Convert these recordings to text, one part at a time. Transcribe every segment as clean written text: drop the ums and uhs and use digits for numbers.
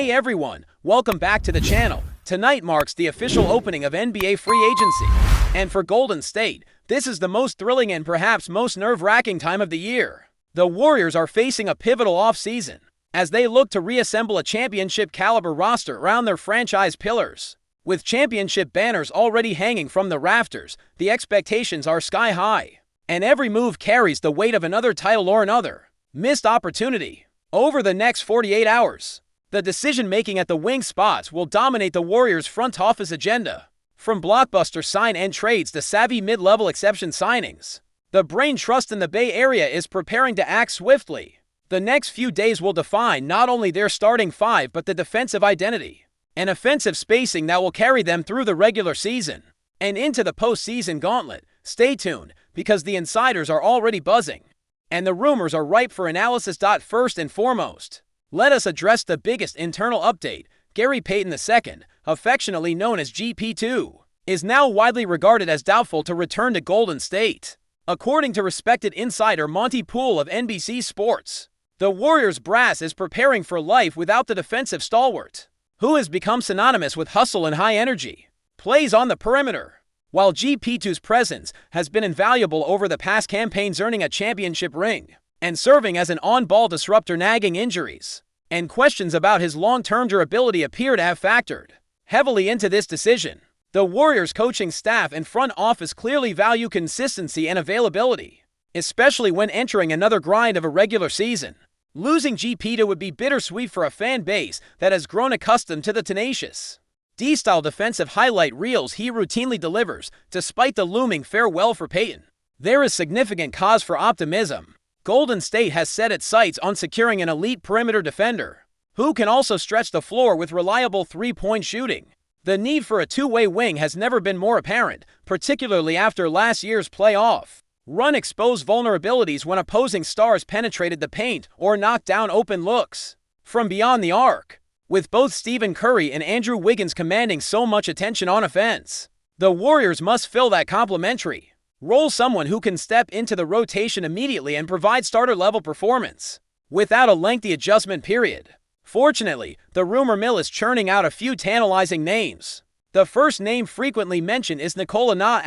Hey everyone, welcome back to the channel. Tonight marks the official opening of NBA free agency. And for Golden State, this is the most thrilling and perhaps most nerve-wracking time of the year. The Warriors are facing a pivotal offseason as they look to reassemble a championship-caliber roster around their franchise pillars. With championship banners already hanging from the rafters, the expectations are sky-high. And every move carries the weight of another title or another missed opportunity. Over the next 48 hours, the decision-making at the wing spots will dominate the Warriors' front office agenda. From blockbuster sign-and trades to savvy mid-level exception signings, the brain trust in the Bay Area is preparing to act swiftly. The next few days will define not only their starting five but the defensive identity and offensive spacing that will carry them through the regular season and into the postseason gauntlet. Stay tuned, because the insiders are already buzzing, and the rumors are ripe for analysis. First and foremost, let us address the biggest internal update. Gary Payton II, affectionately known as GP2, is now widely regarded as doubtful to return to Golden State. According to respected insider Monty Poole of NBC Sports, the Warriors brass is preparing for life without the defensive stalwart, who has become synonymous with hustle and high energy plays on the perimeter. While GP2's presence has been invaluable over the past campaigns, earning a championship ring and serving as an on-ball disruptor, nagging injuries and questions about his long-term durability appear to have factored heavily into this decision. The Warriors' coaching staff and front office clearly value consistency and availability, especially when entering another grind of a regular season. Losing GP2 would be bittersweet for a fan base that has grown accustomed to the tenacious D-style defensive highlight reels he routinely delivers. Despite the looming farewell for Payton, there is significant cause for optimism. Golden State has set its sights on securing an elite perimeter defender who can also stretch the floor with reliable three-point shooting. The need for a two-way wing has never been more apparent, particularly after last year's playoff run exposed vulnerabilities when opposing stars penetrated the paint or knocked down open looks from beyond the arc. With both Stephen Curry and Andrew Wiggins commanding so much attention on offense, the Warriors must fill that complementary role, someone who can step into the rotation immediately and provide starter-level performance without a lengthy adjustment period. Fortunately, the rumor mill is churning out a few tantalizing names. The first name frequently mentioned is Nicola Na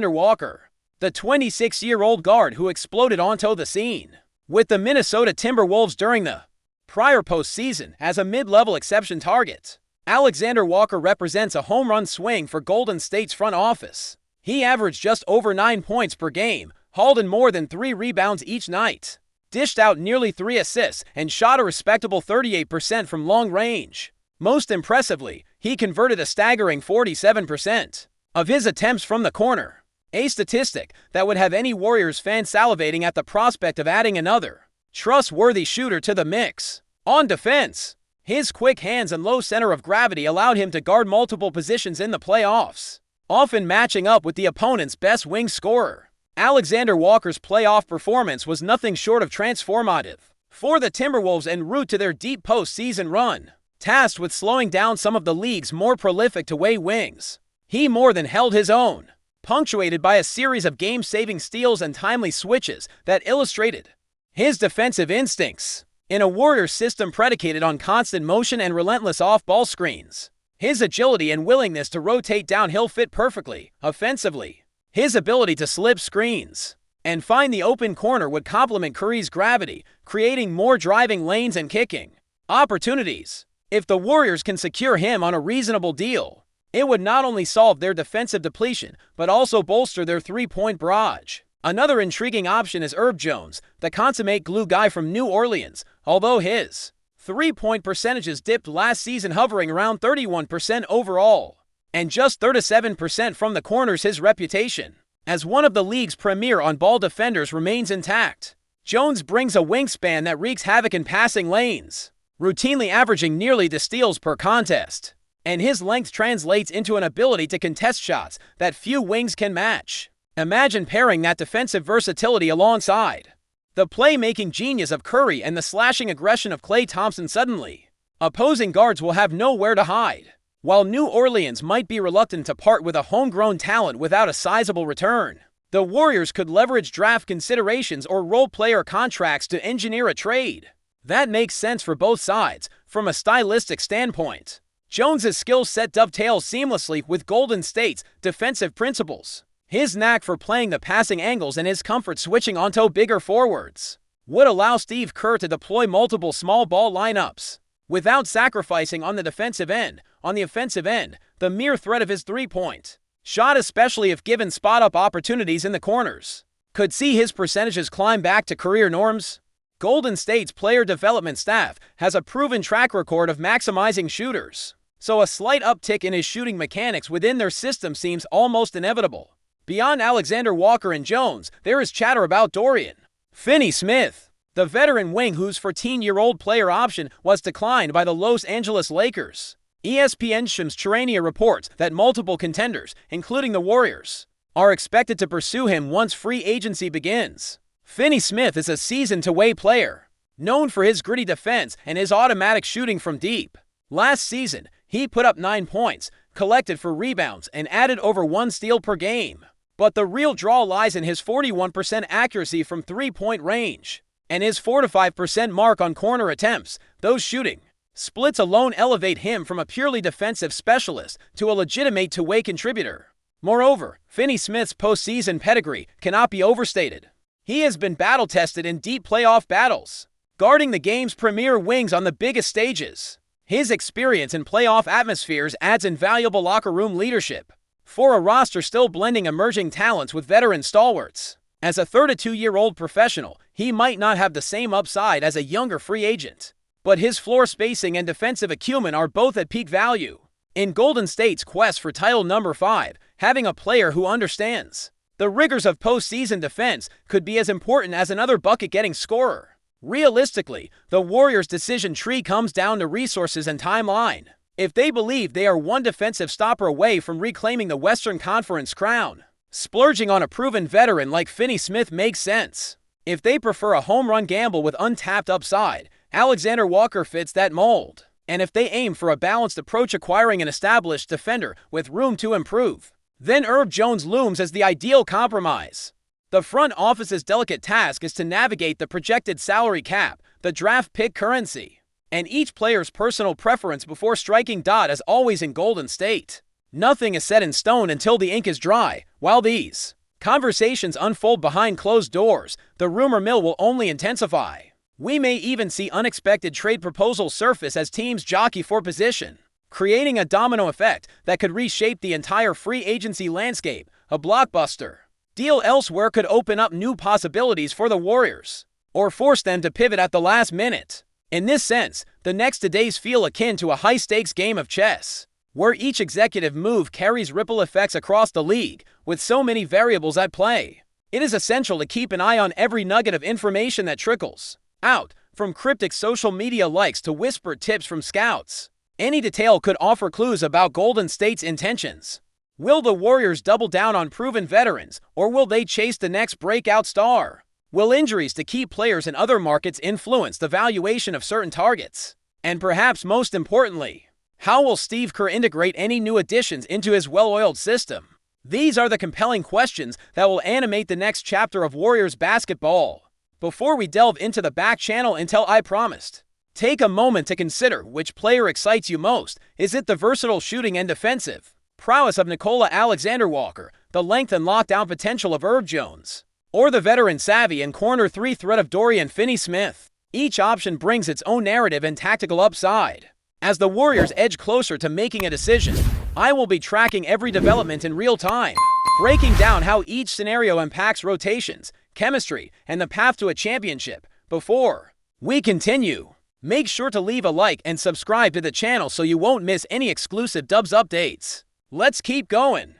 Walker, the 26-year-old guard who exploded onto the scene with the Minnesota Timberwolves during the prior postseason as a mid-level exception target. Alexander Walker represents a home run swing for Golden State's front office. He averaged just over 9 points per game, hauled in more than 3 rebounds each night, dished out nearly 3 assists, and shot a respectable 38% from long range. Most impressively, he converted a staggering 47% of his attempts from the corner, a statistic that would have any Warriors fan salivating at the prospect of adding another trustworthy shooter to the mix. On defense, his quick hands and low center of gravity allowed him to guard multiple positions in the playoffs, often matching up with the opponent's best wing scorer. Alexander Walker's playoff performance was nothing short of transformative for the Timberwolves en route to their deep postseason run. Tasked with slowing down some of the league's more prolific two-way wings, he more than held his own, punctuated by a series of game-saving steals and timely switches that illustrated his defensive instincts. In a Warriors system predicated on constant motion and relentless off-ball screens, his agility and willingness to rotate downhill fit perfectly. Offensively, his ability to slip screens and find the open corner would complement Curry's gravity, creating more driving lanes and kicking opportunities. If the Warriors can secure him on a reasonable deal, it would not only solve their defensive depletion but also bolster their three-point barrage. Another intriguing option is Herb Jones, the consummate glue guy from New Orleans. Although his three-point percentages dipped last season, hovering around 31% overall and just 37% from the corners, his reputation as one of the league's premier on-ball defenders remains intact. Jones brings a wingspan that wreaks havoc in passing lanes, routinely averaging nearly the steals per contest, and his length translates into an ability to contest shots that few wings can match. Imagine pairing that defensive versatility alongside the playmaking genius of Curry and the slashing aggression of Klay Thompson. Suddenly, opposing guards will have nowhere to hide. While New Orleans might be reluctant to part with a homegrown talent without a sizable return, the Warriors could leverage draft considerations or role player contracts to engineer a trade that makes sense for both sides. From a stylistic standpoint, Jones's skill set dovetails seamlessly with Golden State's defensive principles. His knack for playing the passing angles and his comfort switching onto bigger forwards would allow Steve Kerr to deploy multiple small ball lineups without sacrificing on the defensive end. On the offensive end, the mere threat of his three-point shot, especially if given spot-up opportunities in the corners, could see his percentages climb back to career norms. Golden State's player development staff has a proven track record of maximizing shooters, so a slight uptick in his shooting mechanics within their system seems almost inevitable. Beyond Alexander Walker and Jones, there is chatter about Dorian Finney-Smith, the veteran wing whose 14-year-old player option was declined by the Los Angeles Lakers. ESPN's Shams Charania reports that multiple contenders, including the Warriors, are expected to pursue him once free agency begins. Finney-Smith is a seasoned two-way player, known for his gritty defense and his automatic shooting from deep. Last season, he put up 9 points, collected for rebounds, and added over 1 steal per game. But the real draw lies in his 41% accuracy from three-point range and his 4 to 5% mark on corner attempts. Those shooting splits alone elevate him from a purely defensive specialist to a legitimate two-way contributor. Moreover, Finney-Smith's postseason pedigree cannot be overstated. He has been battle-tested in deep playoff battles, guarding the game's premier wings on the biggest stages. His experience in playoff atmospheres adds invaluable locker room leadership for a roster still blending emerging talents with veteran stalwarts. As a 32-year-old professional, he might not have the same upside as a younger free agent, but his floor spacing and defensive acumen are both at peak value. In Golden State's quest for title number 5, having a player who understands the rigors of postseason defense could be as important as another bucket-getting scorer. Realistically, the Warriors' decision tree comes down to resources and timeline. If they believe they are one defensive stopper away from reclaiming the Western Conference crown, splurging on a proven veteran like Finney-Smith makes sense. If they prefer a home run gamble with untapped upside, Alexander Walker fits that mold. And if they aim for a balanced approach, acquiring an established defender with room to improve, then Herb Jones looms as the ideal compromise. The front office's delicate task is to navigate the projected salary cap, the draft pick currency, and each player's personal preference before striking dot. As always in Golden State, nothing is set in stone until the ink is dry. While these conversations unfold behind closed doors, the rumor mill will only intensify. We may even see unexpected trade proposals surface as teams jockey for position, creating a domino effect that could reshape the entire free agency landscape. A blockbuster deal elsewhere could open up new possibilities for the Warriors, or force them to pivot at the last minute. In this sense, the next 2 days feel akin to a high-stakes game of chess, where each executive move carries ripple effects across the league. With so many variables at play, it is essential to keep an eye on every nugget of information that trickles out, from cryptic social media likes to whispered tips from scouts. Any detail could offer clues about Golden State's intentions. Will the Warriors double down on proven veterans, or will they chase the next breakout star? Will injuries to key players in other markets influence the valuation of certain targets? And perhaps most importantly, how will Steve Kerr integrate any new additions into his well-oiled system? These are the compelling questions that will animate the next chapter of Warriors basketball. Before we delve into the back channel intel I promised, take a moment to consider which player excites you most. Is it the versatile shooting and defensive prowess of Nicola Alexander Walker, the length and lockdown potential of Herb Jones, or the veteran savvy and corner 3 threat of Dorian Finney-Smith? Each option brings its own narrative and tactical upside. As the Warriors edge closer to making a decision, I will be tracking every development in real time, breaking down how each scenario impacts rotations, chemistry, and the path to a championship. Before we continue, make sure to leave a like and subscribe to the channel so you won't miss any exclusive Dubs updates. Let's keep going.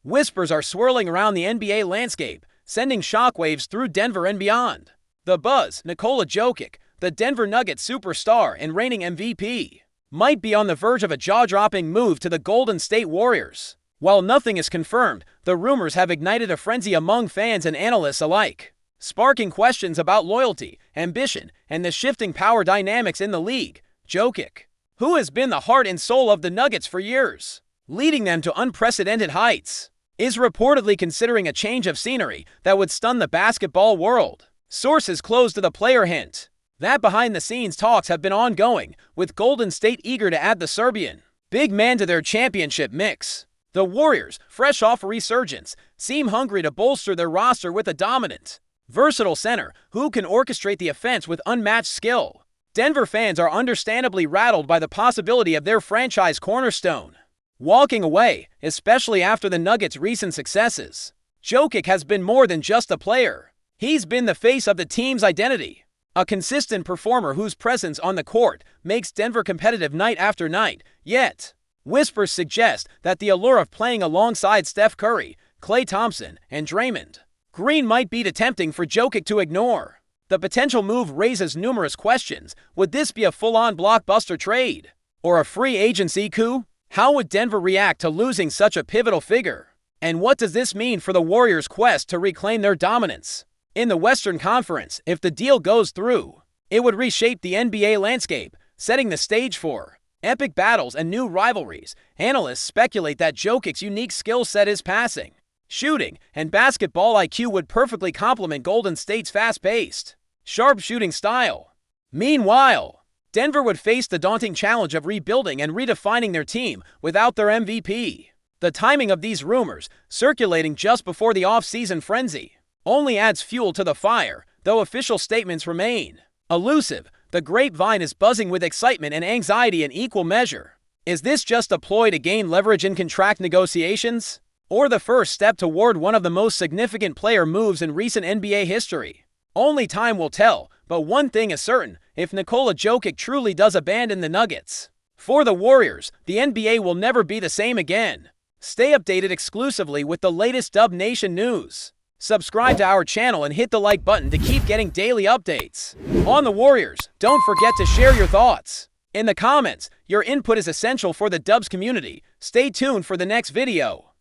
Whispers are swirling around the NBA landscape, sending shockwaves through Denver and beyond. The buzz, Nikola Jokic, the Denver Nuggets superstar and reigning MVP, might be on the verge of a jaw-dropping move to the Golden State Warriors. While nothing is confirmed, the rumors have ignited a frenzy among fans and analysts alike, sparking questions about loyalty, ambition, and the shifting power dynamics in the league. Jokic, who has been the heart and soul of the Nuggets for years, leading them to unprecedented heights, is reportedly considering a change of scenery that would stun the basketball world. Sources close to the player hint that behind-the-scenes talks have been ongoing, with Golden State eager to add the Serbian big man to their championship mix. The Warriors, fresh off a resurgence, seem hungry to bolster their roster with a dominant, versatile center who can orchestrate the offense with unmatched skill. Denver fans are understandably rattled by the possibility of their franchise cornerstone walking away, especially after the Nuggets' recent successes. Jokic has been more than just a player. He's been the face of the team's identity, a consistent performer whose presence on the court makes Denver competitive night after night. Yet, whispers suggest that the allure of playing alongside Steph Curry, Klay Thompson, and Draymond Green might be too tempting for Jokic to ignore. The potential move raises numerous questions. Would this be a full-on blockbuster trade, or a free agency coup? How would Denver react to losing such a pivotal figure? And what does this mean for the Warriors' quest to reclaim their dominance in the Western Conference? If the deal goes through, it would reshape the NBA landscape, setting the stage for epic battles and new rivalries. Analysts speculate that Jokic's unique skill set is passing, shooting, and basketball IQ would perfectly complement Golden State's fast-paced, sharp shooting style. Meanwhile, Denver would face the daunting challenge of rebuilding and redefining their team without their MVP. The timing of these rumors, circulating just before the off-season frenzy, only adds fuel to the fire, though official statements remain elusive. The grapevine is buzzing with excitement and anxiety in equal measure. Is this just a ploy to gain leverage in contract negotiations, or the first step toward one of the most significant player moves in recent NBA history? Only time will tell, but one thing is certain: if Nikola Jokic truly does abandon the Nuggets for the Warriors, the NBA will never be the same again. Stay updated exclusively with the latest Dub Nation news. Subscribe to our channel and hit the like button to keep getting daily updates on the Warriors. Don't forget to share your thoughts in the comments. Your input is essential for the Dubs community. Stay tuned for the next video.